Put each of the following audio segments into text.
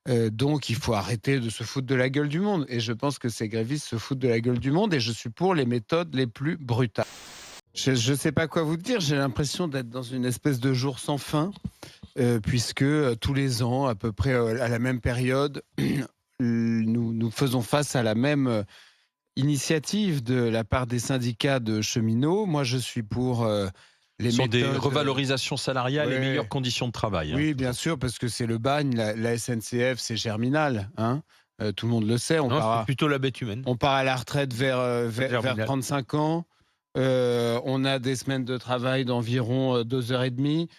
Donc il faut arrêter de se foutre de la gueule du monde et je pense que ces grévistes se foutent de la gueule du monde et je suis pour les méthodes les plus brutales. Je sais pas quoi vous dire, j'ai l'impression d'être dans une espèce de jour sans fin, puisque, tous les ans, à peu près, à la même période, nous faisons face à la même, initiative de la part des syndicats de cheminots. Moi, je suis pour, les Ce sont des méthodes, revalorisations salariales et ouais, meilleures conditions de travail, hein, oui, bien toujours. sûr, parce que c'est le bagne, la SNCF, c'est Germinal, hein, tout le monde le sait. Non, c'est plutôt la bête humaine. On part à la retraite vers Germinal. 35 ans. On a des semaines de travail d'environ 2 heures et demie.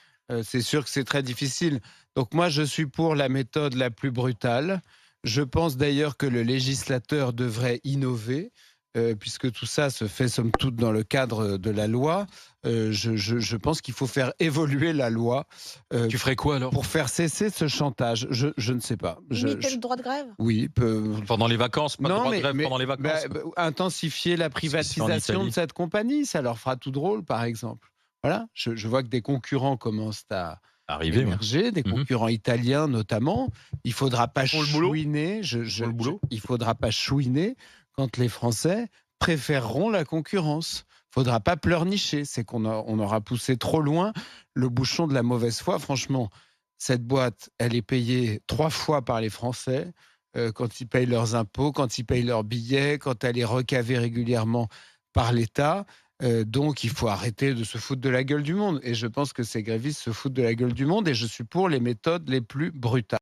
C'est sûr que c'est très difficile. Donc moi, je suis pour la méthode la plus brutale. Je pense d'ailleurs que le législateur devrait innover, puisque tout ça se fait somme toute dans le cadre de la loi. Je pense qu'il faut faire évoluer la loi Tu ferais quoi alors? pour faire cesser ce chantage. Je ne sais pas. Limiter le droit de grève? Oui, Pendant les vacances, pas de non, droit de grève pendant les bah, vacances? bah, intensifier la Ce qui se fait en privatisation de Italie. cette compagnie, ça leur fera tout drôle, par exemple. Voilà, je vois que des concurrents commencent à Arrivé, ouais. émerger, des Mmh. concurrents italiens notamment. Il faudra pas Ils font le boulot? chouiner, Ils font le boulot? il faudra pas chouiner quand les Français préféreront la concurrence. Faudra pas pleurnicher, c'est on aura poussé trop loin le bouchon de la mauvaise foi. Franchement, cette boîte, elle est payée 3 fois par les Français, quand ils payent leurs impôts, quand ils payent leurs billets, quand elle est recavée régulièrement par l'État. Donc il faut arrêter de se foutre de la gueule du monde et je pense que ces grévistes se foutent de la gueule du monde et je suis pour les méthodes les plus brutales.